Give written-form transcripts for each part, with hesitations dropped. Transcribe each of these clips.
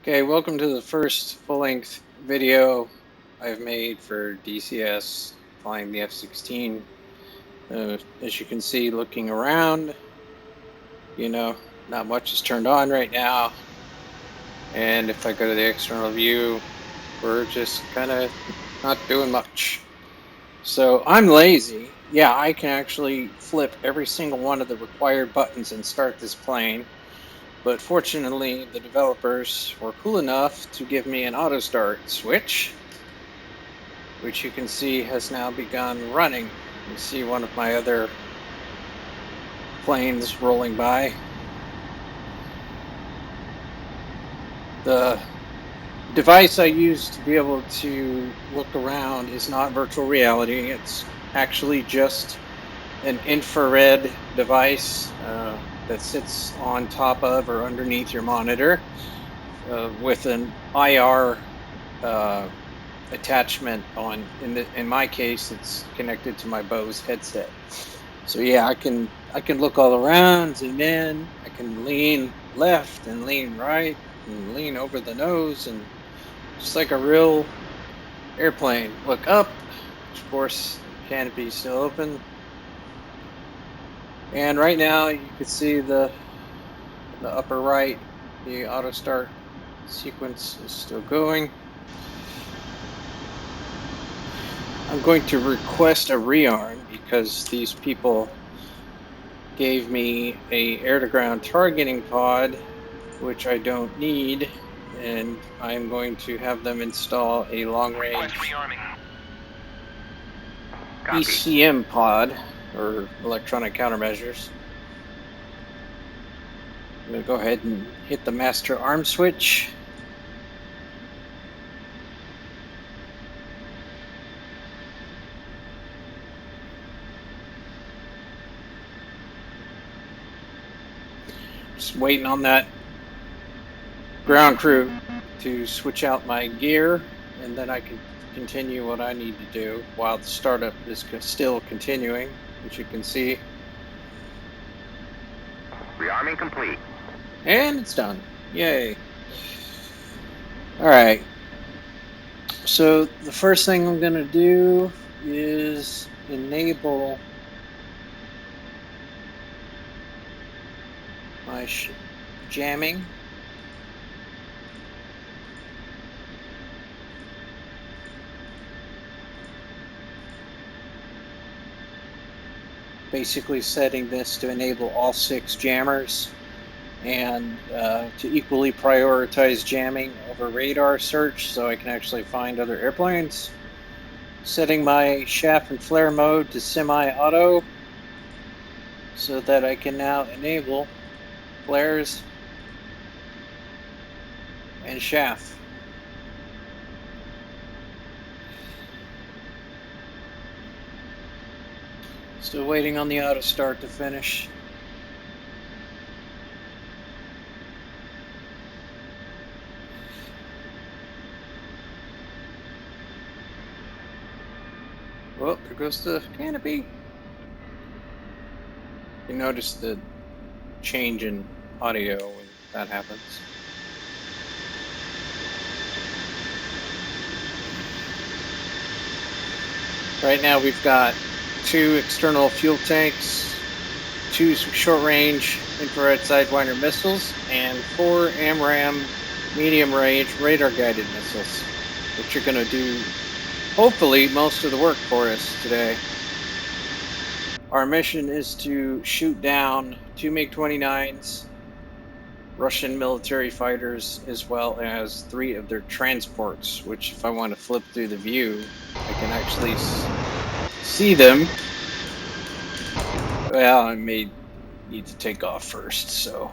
Okay, welcome to the first full-length video I've made for DCS flying the F-16. As you can see, looking around, not much is turned on right now. And if I go to the external view, we're just kind of not doing much. So I'm lazy. Yeah, I can actually flip every single one of the required buttons and start this plane. But fortunately, the developers were cool enough to give me an auto start switch, which you can see has now begun running. You see one of my other planes rolling by. The device I use to be able to look around is not virtual reality. It's actually just an infrared device that sits on top of or underneath your monitor with an IR attachment on. In my case, it's connected to my Bose headset. So yeah, I can look all around, zoom in. I can lean left and lean right and lean over the nose, and just like a real airplane. Look up, which of course the canopy is still open. And right now you can see the upper right, the auto start sequence is still going. I'm going to request a rearm because these people gave me a air-to-ground targeting pod, which I don't need, and I'm going to have them install a long-range ECM pod, or electronic countermeasures. I'm going to go ahead and hit the master arm switch. Just waiting on that ground crew to switch out my gear, and then I can continue what I need to do while the startup is still continuing, as you can see. Rearming complete. And it's done. Yay. Alright. So the first thing I'm going to do is enable my jamming. Basically setting this to enable all 6 jammers and to equally prioritize jamming over radar search so I can actually find other airplanes. Setting my shaft and flare mode to semi-auto so that I can now enable flares and shaft. Still waiting on the auto start to finish. Well, there goes the canopy. You notice the change in audio when that happens. Right now we've got 2 external fuel tanks, 2 short-range infrared sidewinder missiles, and 4 AMRAAM medium-range radar-guided missiles, which are going to do, hopefully, most of the work for us today. Our mission is to shoot down 2 MiG-29s, Russian military fighters, as well as 3 of their transports, which if I want to flip through the view, I can actually see them. Well, I may need to take off first, so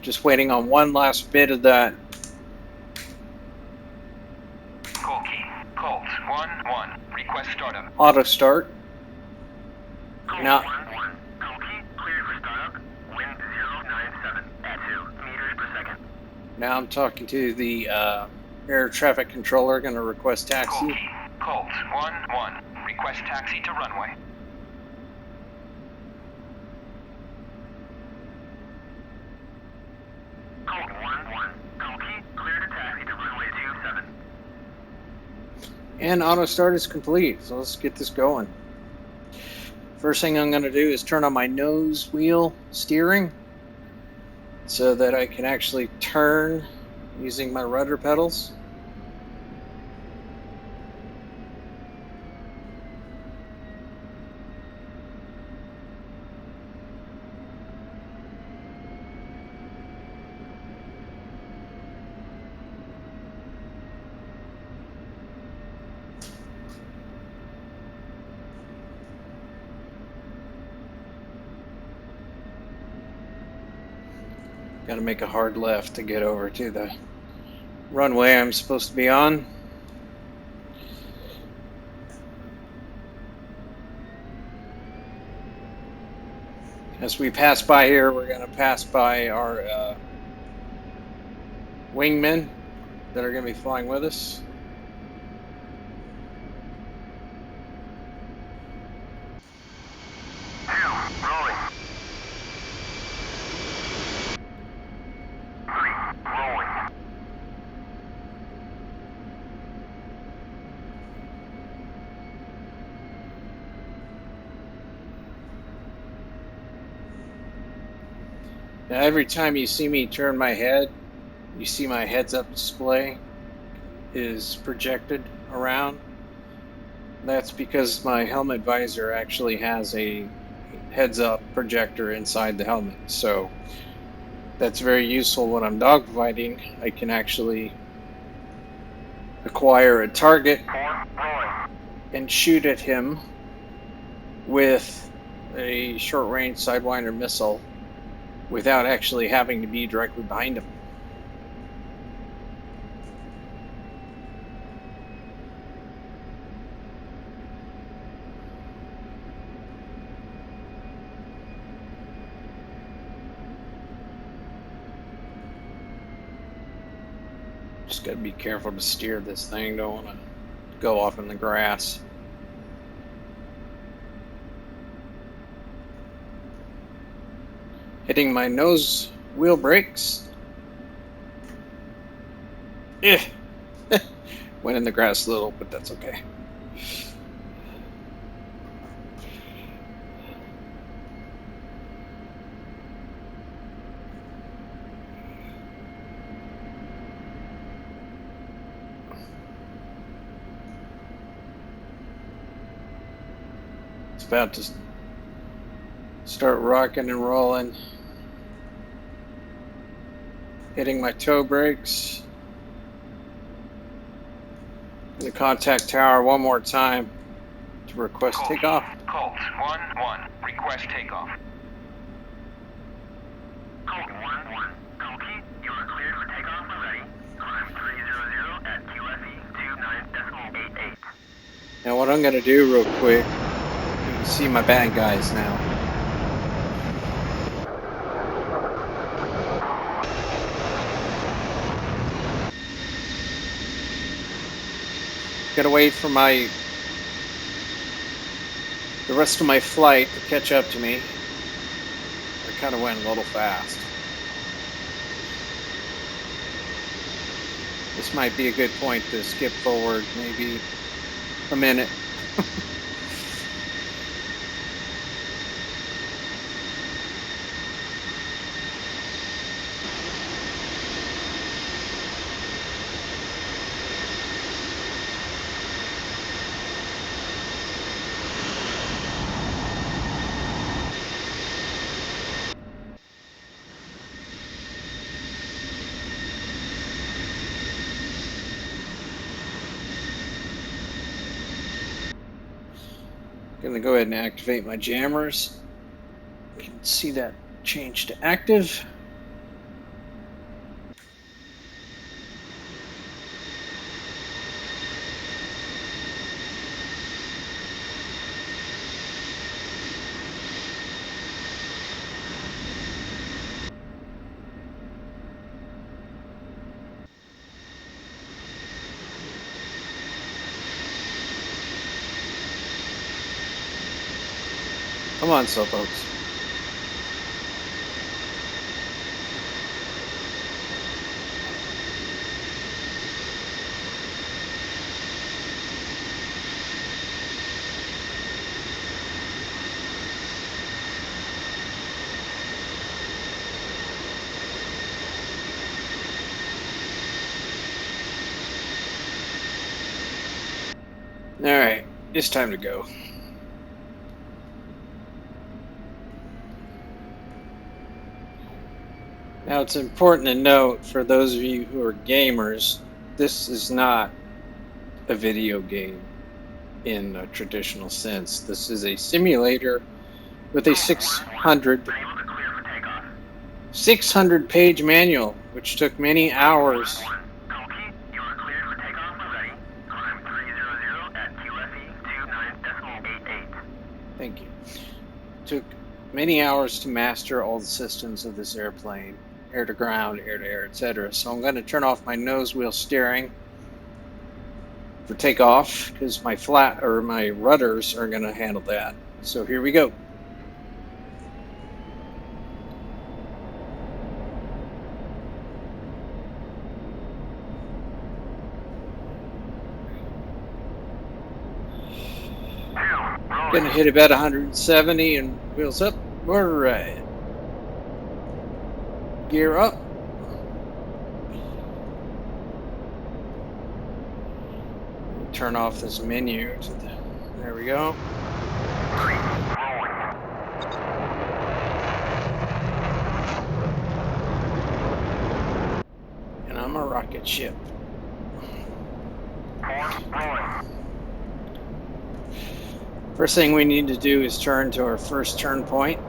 just waiting on one last bit of that. Call key. Colt 1-1. Request startup. Auto start. Now, 1-1. Call key. Cleared for startup. Wind 097 at 2 meters per second. now I'm talking to the air traffic controller. Going to request taxi. Call key. Colt 1-1. Request taxi to runway. And auto start is complete, so let's get this going. First thing I'm going to do is turn on my nose wheel steering so that I can actually turn using my rudder pedals. Got to make a hard left to get over to the runway I'm supposed to be on. As we pass by here, we're going to pass by our wingmen that are going to be flying with us. Rolling. 3, rolling. Now, every time you see me turn my head, you see my heads-up display is projected around. That's because my helmet visor actually has a heads-up projector inside the helmet. So that's very useful when I'm dogfighting. I can actually acquire a target 4, rolling. and shoot at him with a short-range Sidewinder missile without actually having to be directly behind him. Just got to be careful to steer this thing. Don't want to go off in the grass. Hitting my nose wheel brakes. Yeah. Went in the grass a little, but that's okay. It's about to start rocking and rolling. Hitting my toe brakes. The contact tower one more time to request takeoff. Colt 1-1, request takeoff. Colt 1-1, Colt, you are cleared for takeoff when ready. Climb 300 at QFE 29.88. Now what I'm going to do real quick, you can see my bad guys now. Gotta wait for the rest of my flight to catch up to me. I kind of went a little fast. This might be a good point to skip forward maybe a minute. Gonna go ahead and activate my jammers. You can see that change to active. Come on, slowpokes. Alright, it's time to go. Now it's important to note for those of you who are gamers, this is not a video game in a traditional sense. This is a simulator with a 600 page manual, which took many hours. Thank you. Took many hours to master all the systems of this airplane, air to ground, air to air, etc. So I'm going to turn off my nose wheel steering for takeoff because my rudders are going to handle that. So here we go. Going to hit about 170 and wheels up. All right. Gear up. Turn off this menu. There we go. And I'm a rocket ship. First thing we need to do is turn to our first turn point.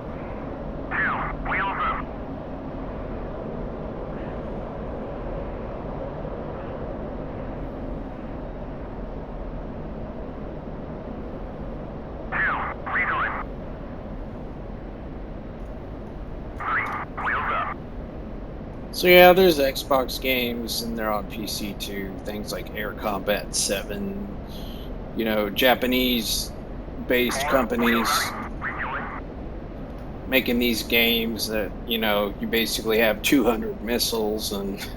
So yeah, there's Xbox games and they're on PC too. Things like Air Combat 7, you know, Japanese-based companies making these games that, you know, you basically have 200 missiles and,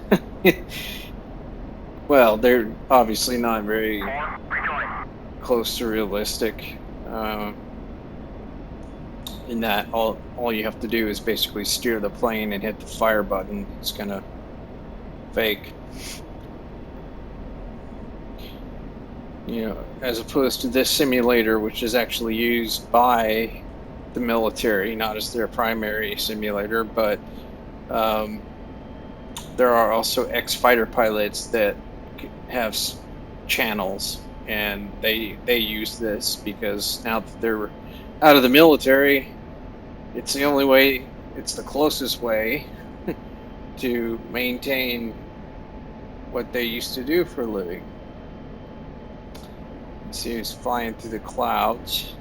well, they're obviously not very close to realistic. In that all you have to do is basically steer the plane and hit the fire button. It's kind of fake, you know, as opposed to this simulator, which is actually used by the military, not as their primary simulator, but there are also ex-fighter pilots that have channels, and they use this because now that they're out of the military, it's the only way, it's the closest way to maintain what they used to do for a living. Let's see, he's flying through the clouds.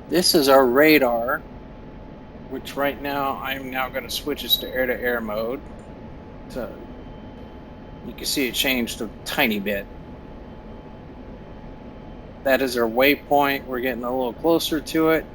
This is our radar, which right now I'm now going to switch us to air mode. So you can see it changed a tiny bit. That is our waypoint. We're getting a little closer to it.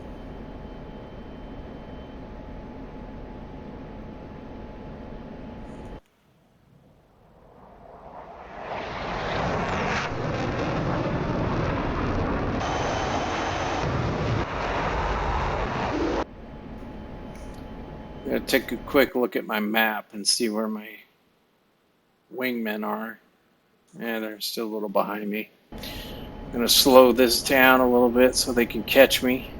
I'm going to take a quick look at my map and see where my wingmen are. Yeah, they're still a little behind me. I'm going to slow this down a little bit so they can catch me.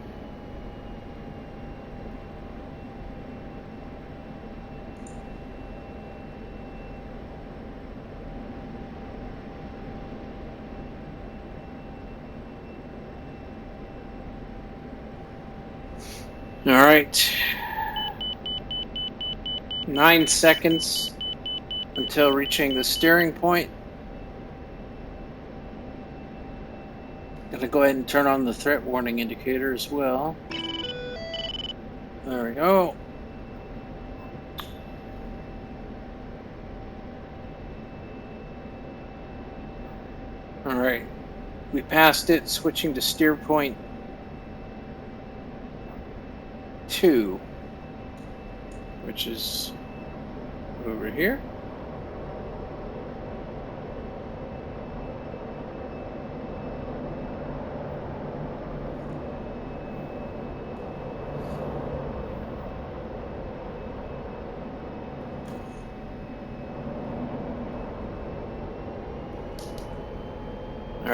All right. 9 seconds until reaching the steering point. Gonna go ahead and turn on the threat warning indicator as well. There we go. All right, we passed it, switching to steer point 2, which is over here.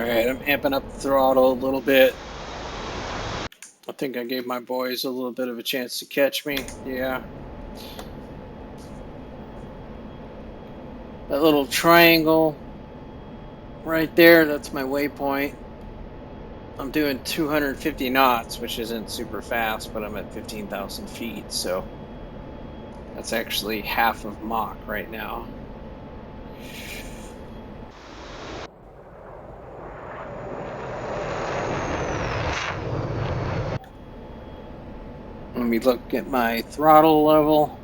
Alright, I'm amping up the throttle a little bit. I think I gave my boys a little bit of a chance to catch me. Yeah. That little triangle right there, that's my waypoint. I'm doing 250 knots, which isn't super fast, but I'm at 15,000 feet, so that's actually half of Mach right now. Let me look at my throttle level.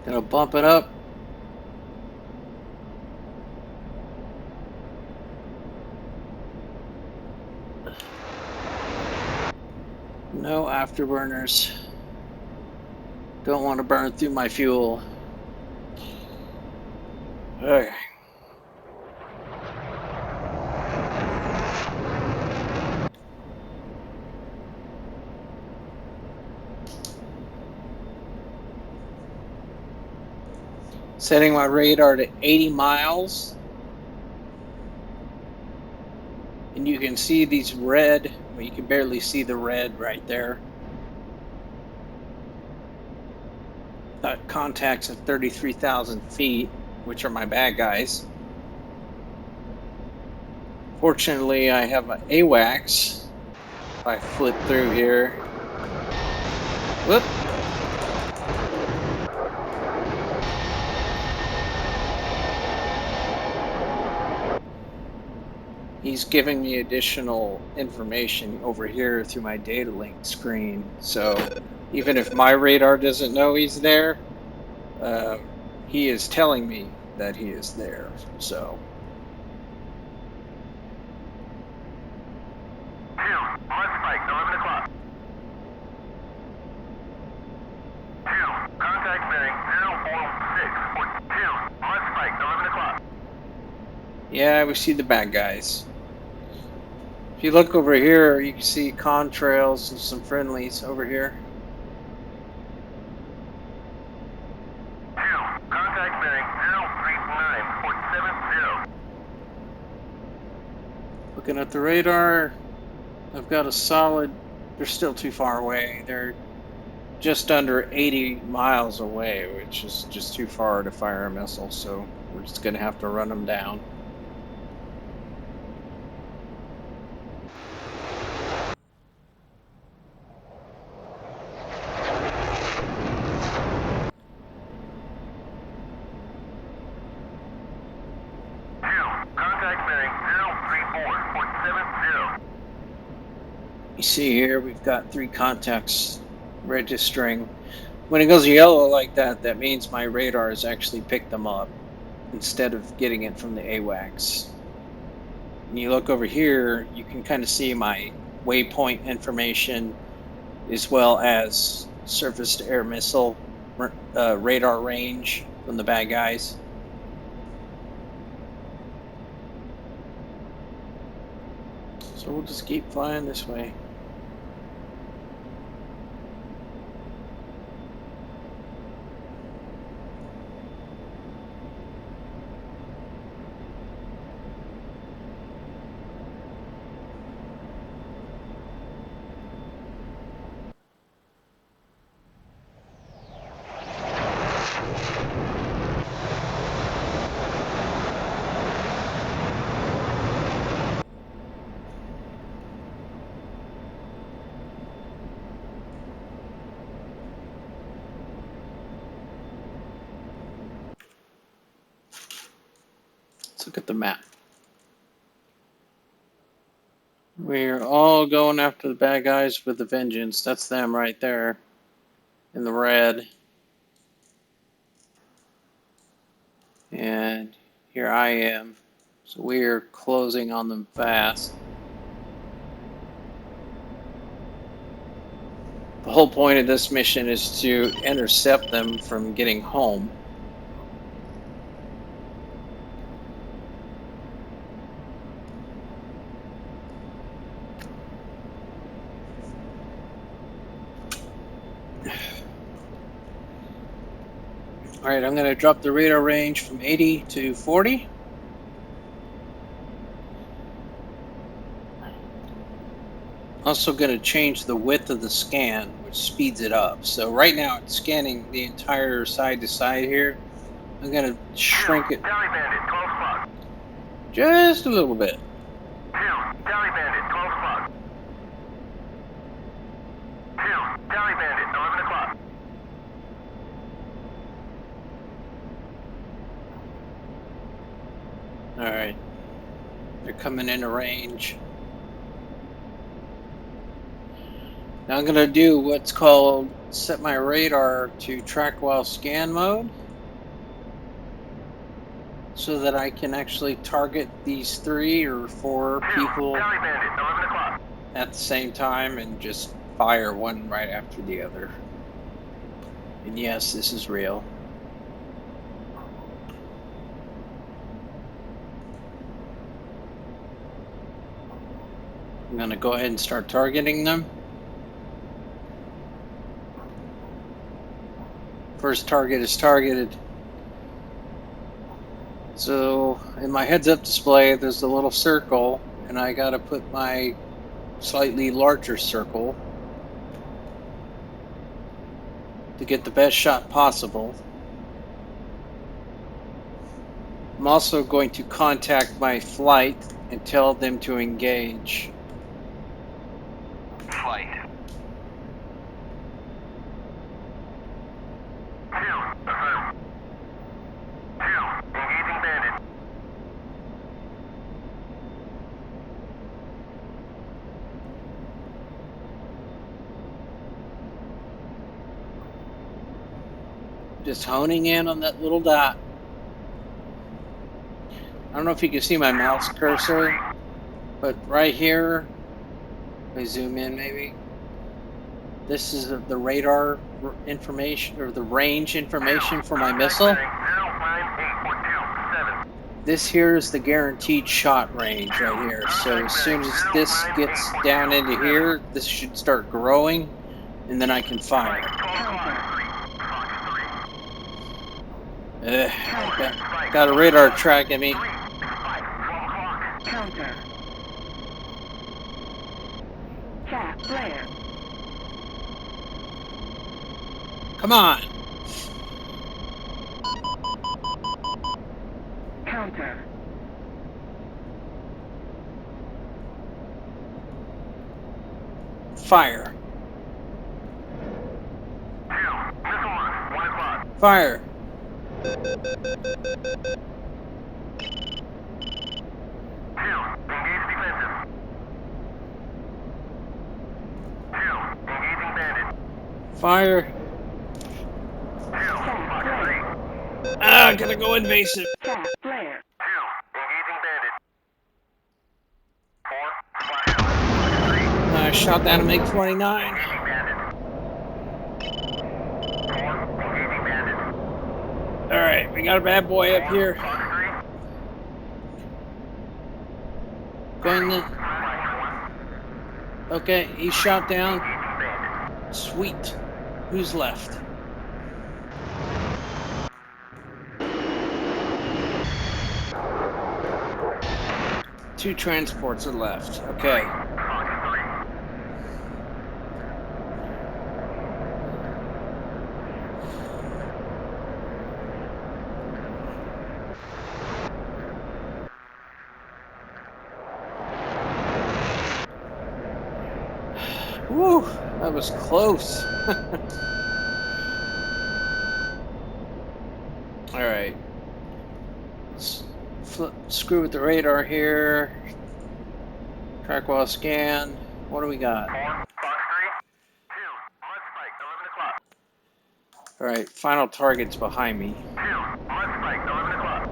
Gonna bump it up. No afterburners. Don't want to burn through my fuel. Okay. Setting my radar to 80 miles. And you can see these red, well, you can barely see the red right there. Got contacts at 33,000 feet, which are my bad guys. Fortunately, I have an AWACS. If I flip through here. Whoop. He's giving me additional information over here through my data link screen. So even if my radar doesn't know he's there, he is telling me that he is there. So. Yeah, we see the bad guys. If you look over here, you can see contrails and some friendlies over here. Contact bearing 039.70. Looking at the radar, I've got a solid, they're still too far away. They're just under 80 miles away, which is just too far to fire a missile, so we're just going to have to run them down. You see here, we've got 3 contacts registering. When it goes yellow like that, that means my radar has actually picked them up instead of getting it from the AWACS. When you look over here, you can kind of see my waypoint information as well as surface-to-air missile radar range from the bad guys. So we'll just keep flying this way. Look at the map. We're all going after the bad guys with a vengeance. That's them right there in the red. And here I am. So we're closing on them fast. The whole point of this mission is to intercept them from getting home. Alright, I'm going to drop the radar range from 80 to 40. Also going to change the width of the scan, which speeds it up. So right now it's scanning the entire side to side here. I'm going to shrink it Tally Bandit, 12 o'clock. just a little bit. 2, Tally Bandit, 12 o'clock. 2, Tally Bandit, 11 o'clock. Alright. They're coming into range. Now I'm going to do what's called set my radar to track while scan mode, so that I can actually target these 3 or 4 people Tally Bandit, 11 o'clock. at the same time and just fire one right after the other. And yes, this is real. I'm going to go ahead and start targeting them. First target is targeted. So in my heads-up display, there's a little circle, and I got to put my slightly larger circle to get the best shot possible. I'm also going to contact my flight and tell them to engage. Flight. 2, affirm. 2, engaging bandit. Just honing in on that little dot. I don't know if you can see my mouse cursor, but right here, if I zoom in maybe, this is the radar information, or the range information for my missile. 098427. This here is the guaranteed shot range right here. So as soon as this gets down into here, this should start growing, and then I can fire. Got a radar tracking me. Counter. Tap flare. Come on. Counter. Fire. 2, missile launch, 1 o'clock. Fire. 2, engage defensive. 2, engaging bandit. Fire. 2, Fox 3. Ah, gotta go invasive. Tap flare. 2, engaging bandit. 4, flash out. Fox 3, I shot down a MiG-29. engaging bandit. 4, engaging bandit. Alright, we got a bad boy up 4, here. Fox 3, Going the... flash 1. Okay, he's shot down. Engaging bandit. Sweet. Who's left? Two transports are left. Okay. Fox 3. Woo, that was close. Alright. Let's screw with the radar here. Track while scan. What do we got? 4, Fox 3. 2, mud spike, 11 o'clock. Alright, final target's behind me. 2, mud spike, 11 o'clock.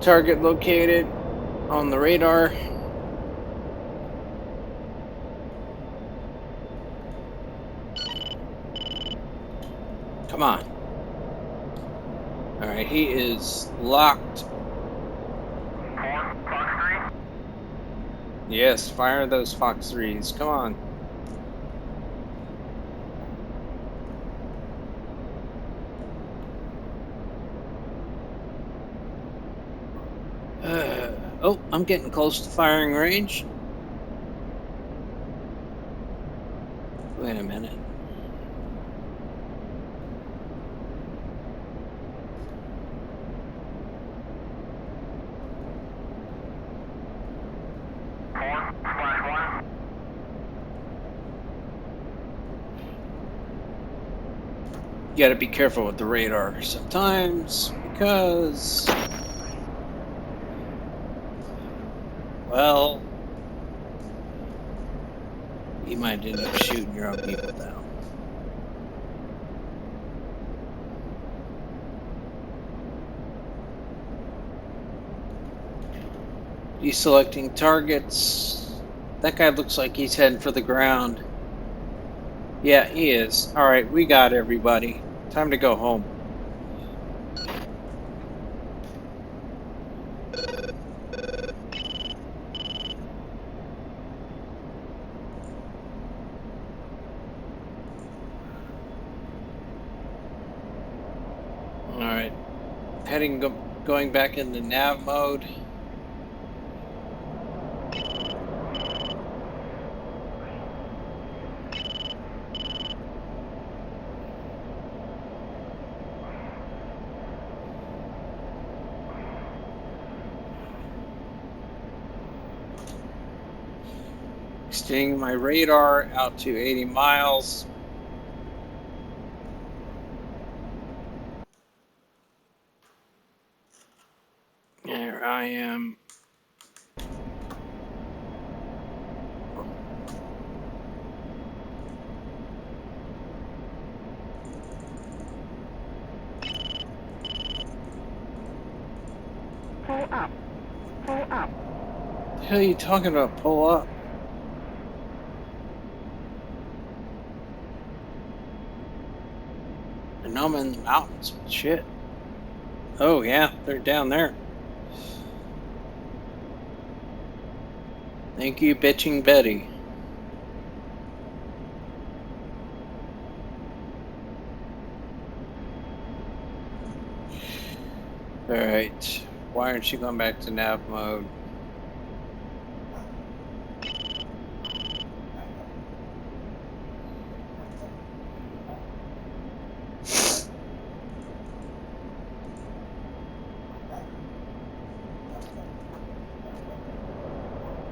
Target located on the radar. Come on. Alright, he is locked. 4, Fox 3. Yes, fire those Fox 3s. Come on. Oh, I'm getting close to firing range. Wait a minute. Splash 1. You gotta be careful with the radar sometimes because, well, you might end up shooting your own people down. Deselecting targets. That guy looks like he's heading for the ground. Yeah, he is. Alright, we got everybody. Time to go home. Alright. Going back into nav mode. Extending my radar out to 80 miles. There I am. Pull up. Pull up. What the hell are you talking about? Pull up. I know I'm in the mountains. Shit. Oh, yeah, they're down there. Thank you, bitching Betty. Alright. Why aren't you going back to nav mode?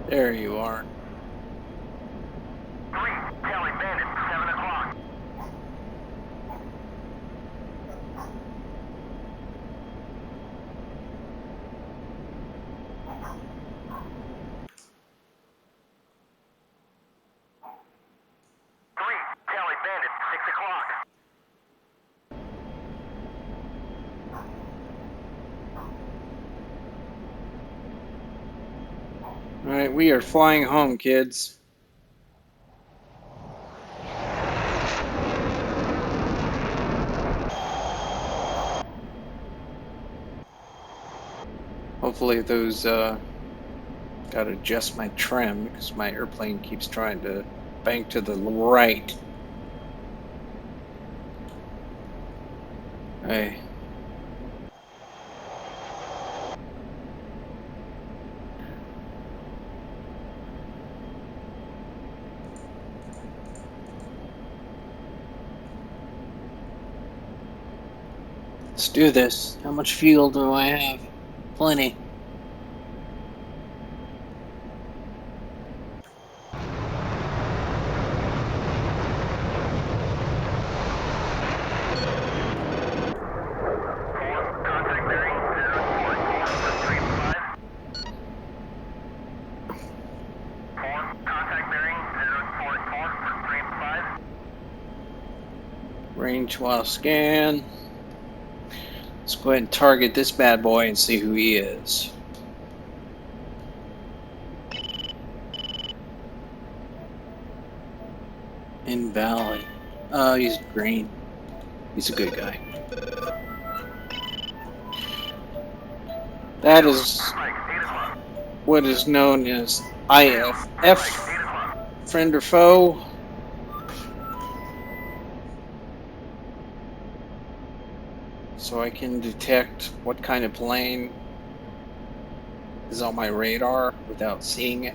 There you are. 3, Kelly Bandit, 7 o'clock. Kelly Bandit, 6 o'clock. Alright, we are flying home, kids. Hopefully those, gotta adjust my trim because my airplane keeps trying to bank to the right. Hey. Let's do this. How much fuel do I have? Plenty. Contact bearing 044 4, contact bearing 044 Range while scan. Let's go ahead and target this bad boy and see who he is. Invalid. Oh, he's green. He's a good guy. That is what is known as IFF, friend or foe. So I can detect what kind of plane is on my radar without seeing it.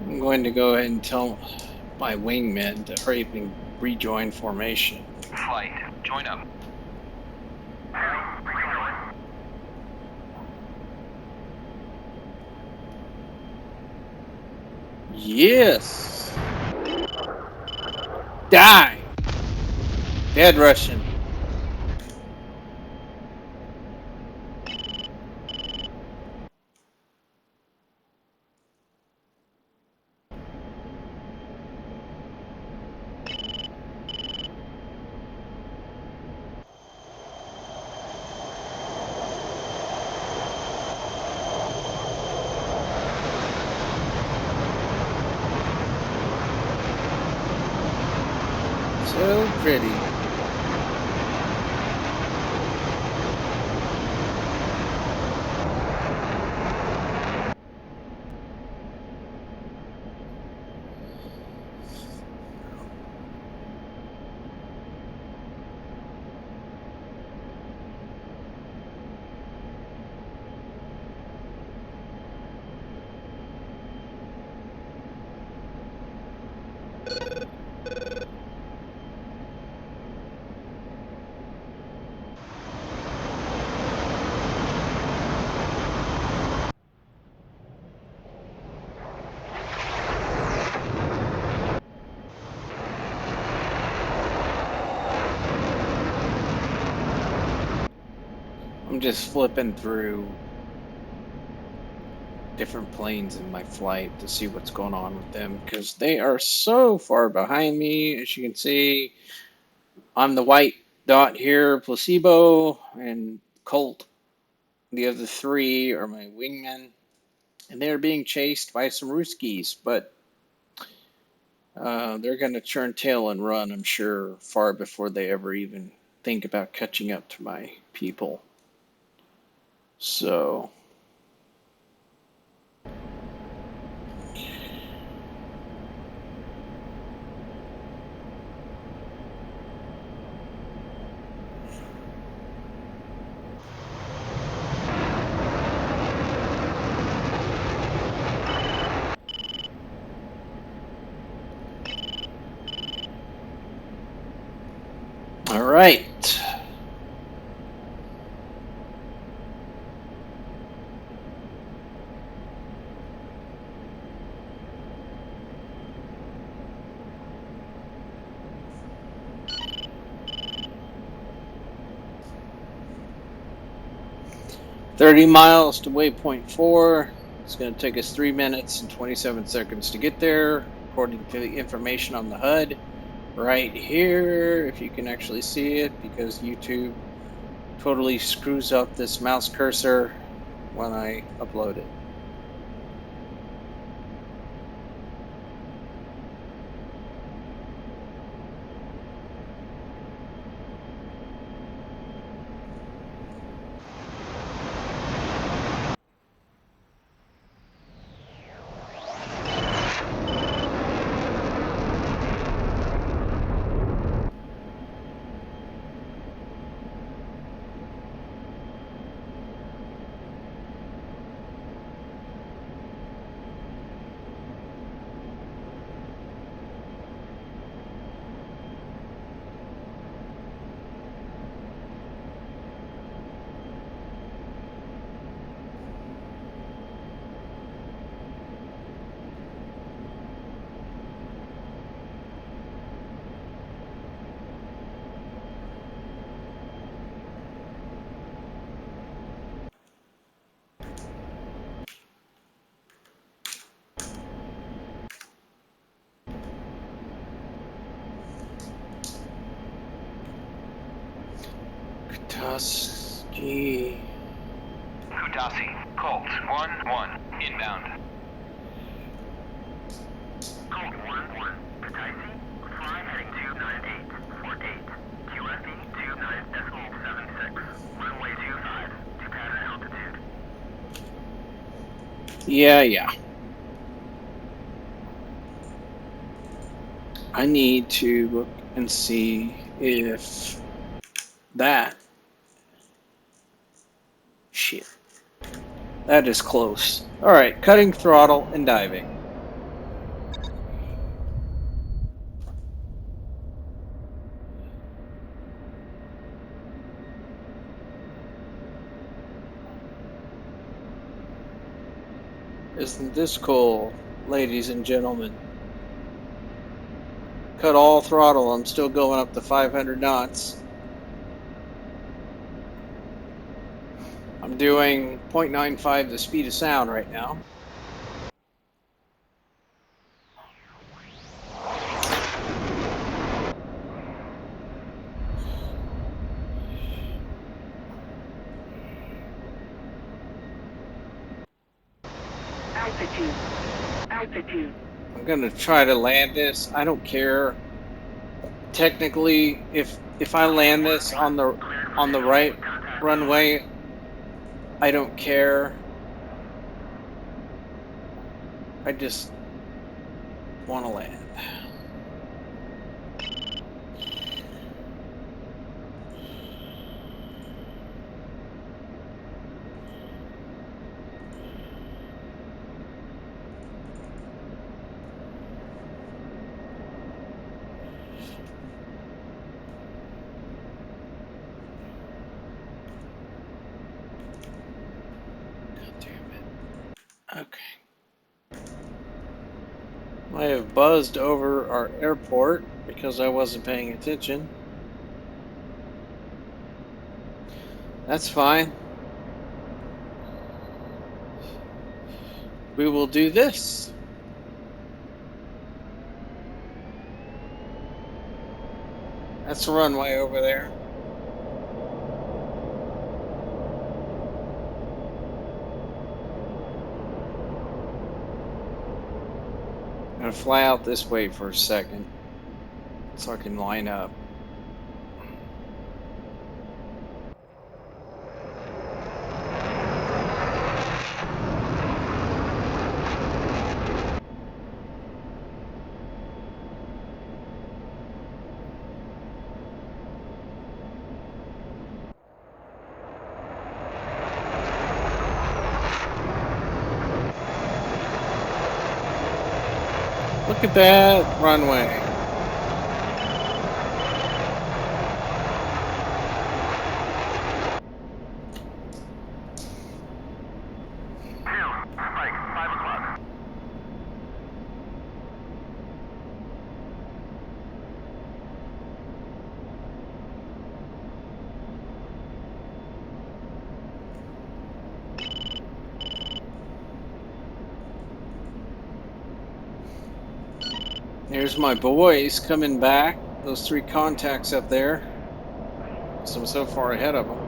I'm going to go ahead and tell my wingmen to hurry up and rejoin formation. Flight, join up. Yes! Die! Dead Russian. So pretty. I'm just flipping through different planes in my flight to see what's going on with them because they are so far behind me. As you can see, I'm the white dot here, Placebo and Colt. The other three are my wingmen, and they're being chased by some Ruskies, but they're going to turn tail and run, I'm sure, far before they ever even think about catching up to my people. So, all right. $30 to waypoint 4. It's going to take us 3 minutes and 27 seconds to get there, according to the information on the HUD right here, if you can actually see it, because YouTube totally screws up this mouse cursor when I upload it. Kutaski. Kutasi, Colt, 1-1, inbound. Colt, 1-1, Kutaisi, fly heading 298, Fort 8, QFE 29.76. Yeah. I need to look and see if that... Shit. That is close. Alright, cutting throttle and diving. Isn't this cool, ladies and gentlemen? Cut all throttle, I'm still going up to 500 knots. I'm doing 0.95 the speed of sound right now. Altitude. I'm gonna try to land this. I don't care. Technically, if I land this on the right runway, I don't care. I just want to land. Okay. I have buzzed over our airport because I wasn't paying attention. That's fine. We will do this. That's the runway over there. I'm going to fly out this way for a second so I can line up. Look at that runway. There's my boys coming back. Those three contacts up there. So I'm so far ahead of them.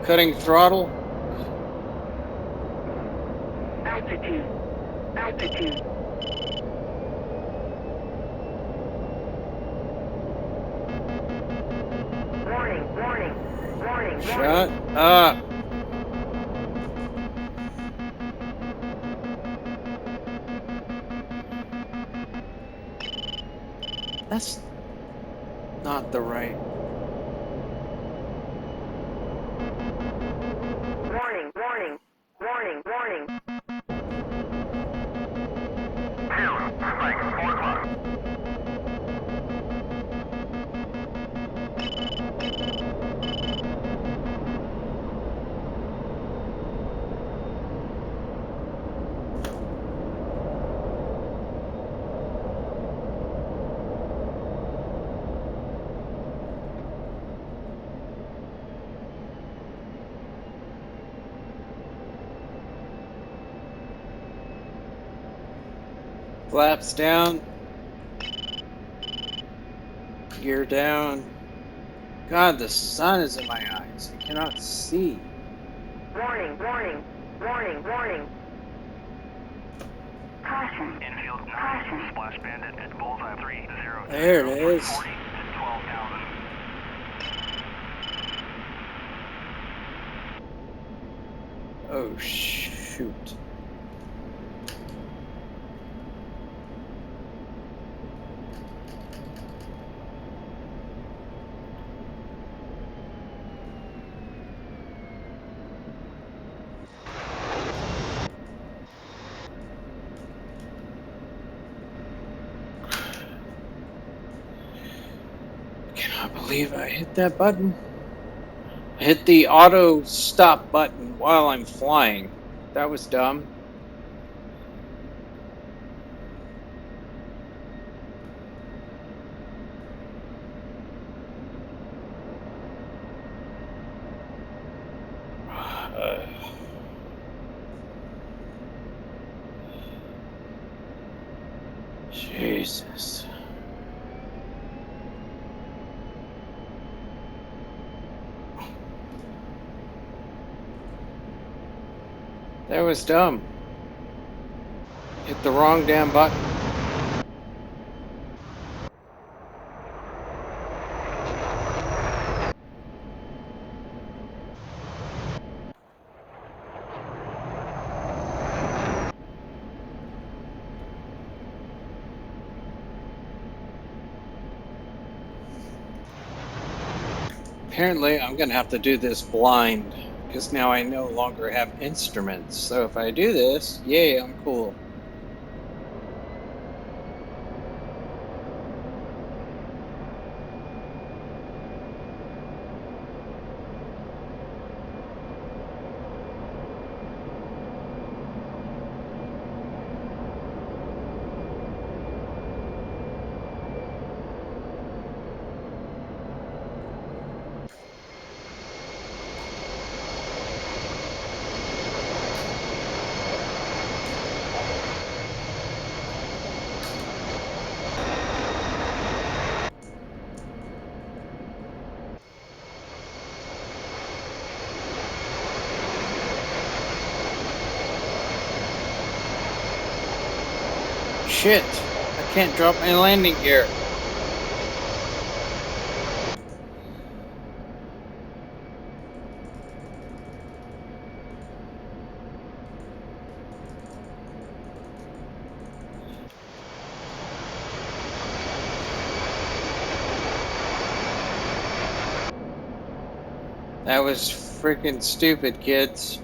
Cutting throttle. Altitude. Warning. Shut up. That's not the right. Warning. Flaps down. Gear down. God, the sun is in my eyes. I cannot see. Warning. Caution. Infield 9, splash bandit at bullseye 30. There it is. 40 to 12,000. Oh, shit. Shoot. Cannot believe I hit that button. I hit the auto stop button while I'm flying. That was dumb. Jesus. That was dumb. Hit the wrong damn button. Apparently, I'm going to have to do this blind, because now I no longer have instruments. So if I do this, yay, I'm cool. Shit, I can't drop my landing gear. That was freaking stupid, kids.